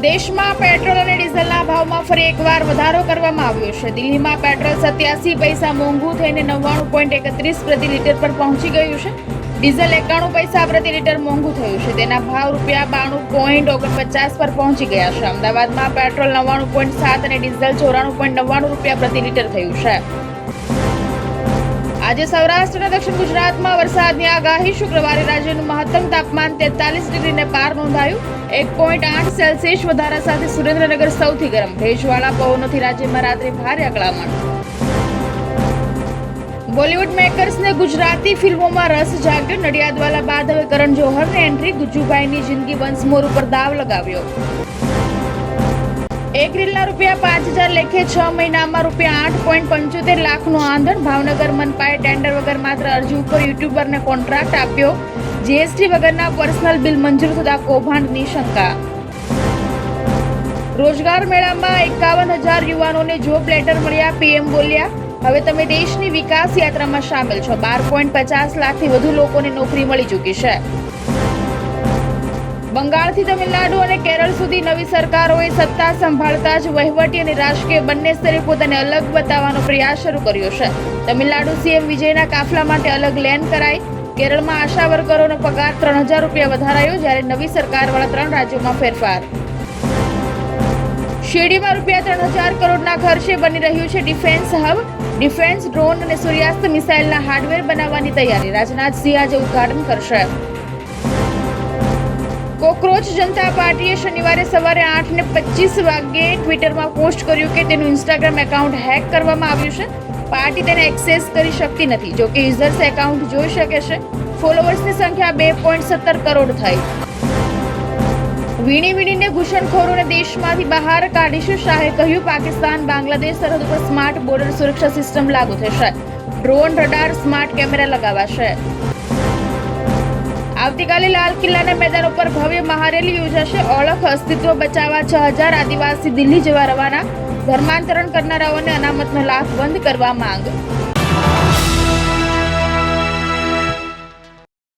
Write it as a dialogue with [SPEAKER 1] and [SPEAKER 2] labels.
[SPEAKER 1] દેશમાં પેટ્રોલ અને ડીઝલના ભાવમાં ફરી એકવાર વધારો કરવામાં આવ્યો છે. દિલ્હીમાં પેટ્રોલ 87 પૈસા મોંઘું થઈને 99.31 પ્રતિ લીટર પર પહોંચી ગયું છે. ડીઝલ 91 પૈસા પ્રતિ લીટર મોંઘું થયું છે. તેના ભાવ ₹92.49 પર પહોંચી ગયા છે. અમદાવાદમાં પેટ્રોલ 99.7 અને ડીઝલ 94.99 પ્રતિ લીટર થયું છે. આજે સૌરાષ્ટ્ર અને દક્ષિણ ગુજરાતમાં વરસાદની આગાહી. શુક્રવારે રાજ્યનું મહત્તમ તાપમાન 43 ડિગ્રીને પાર નોંધાયું. 1.8 સેલ્સિયસ વધારા સાથે સુરેન્દ્રનગર સૌથી ગરમ. ભેજવાળા પવનોથી રાજ્યમાં રાત્રે ભારે અકળામણ. બોલિવૂડ મેકર્સને ગુજરાતી ફિલ્મોમાં રસ જાગ્યો. નડિયાદવાલા બાદ હવે કરણ જોહરની એન્ટ્રી. ગુજ્જુભાઈની જિંદગી વન્સ મોર ઉપર દાવ લગાવ્યો. એક રીલના ₹5,000 લેખે 6 મહિનામાં ₹8.75 લાખનું આંધણ. ભાવનગર મનપાએ ટેન્ડર વગર માત્ર અરજી ઉપર યુટ્યુબરને કોન્ટ્રાક્ટ આપ્યો. જીએસટી વગરના પર્સનલ બિલ મંજૂર થતા કૌભાંડની શંકા. રોજગાર મેળામાં 51,000 યુવાનોને જોબ લેટર મળ્યા. પીએમ બોલ્યા, હવે તમે દેશની વિકાસ યાત્રામાં સામેલ છો. 12.50 લાખથી વધુ લોકોને નોકરી મળી ચૂકી છે. બંગાળથી તમિલનાડુ અને કેરળ સુધી નવી સરકારોએ સત્તા સંભાળતા જ વહીવટી અને રાજકીય બંને સ્તરે પોતાને અલગ બતાવવાનો પ્રયાસ શરૂ કર્યો છે. તમિલનાડુ સીએમ વિજયના કાફલા માટે અલગ લેન કરાઈ. કેરળમાં આશા વર્કરોનો પગાર ₹3,000 વધારાયો, જ્યારે નવી સરકારવાળા 3 રાજ્યોમાં ફેરફાર. શિરડીમાં ₹3,000 કરોડના ખર્ચે બની રહ્યું છે ડિફેન્સ હબ. ડિફેન્સ ડ્રોન અને સૂર્યાસ્ત મિસાઇલના હાર્ડવેર બનાવવાની તૈયારી. રાજનાથસિંહ આજે ઉદ્ઘાટન કરશે. કોકરોચ જનતા પાર્ટીએ શનિવારે સવારે 8:25 વાગ્યે ટ્વિટરમાં પોસ્ટ કર્યું કે તેનું ઇન્સ્ટાગ્રામ એકાઉન્ટ હેક કરવામાં આવ્યું છે. પાર્ટી તેને એક્સેસ કરી શકતી નથી. જોકે યુઝર્સ એકાઉન્ટ જોઈ શકે છે. ફોલોવર્સની સંખ્યા 2.17 કરોડ થઈ. વીણીને ઘૂસણખોરોને દેશમાંથી બહાર કાઢીશું. શાહે કહ્યું, પાકિસ્તાન બાંગ્લાદેશ સરહદ પર સ્માર્ટ બોર્ડર સુરક્ષા સિસ્ટમ લાગુ થશે. ડ્રોન, રડાર, સ્માર્ટ કેમેરા લગાવાશે. આવતીકાલે લાલ કિલ્લાના મેદાન ઉપર ભવ્ય મહારેલી યોજાશે. ઓળખ અસ્તિત્વ બચાવવા 6,000 આદિવાસી દિલ્હી જવા રવાના. ધર્માંતરણ કરનારાઓને અનામતનો લાભ બંધ કરવા માંગ.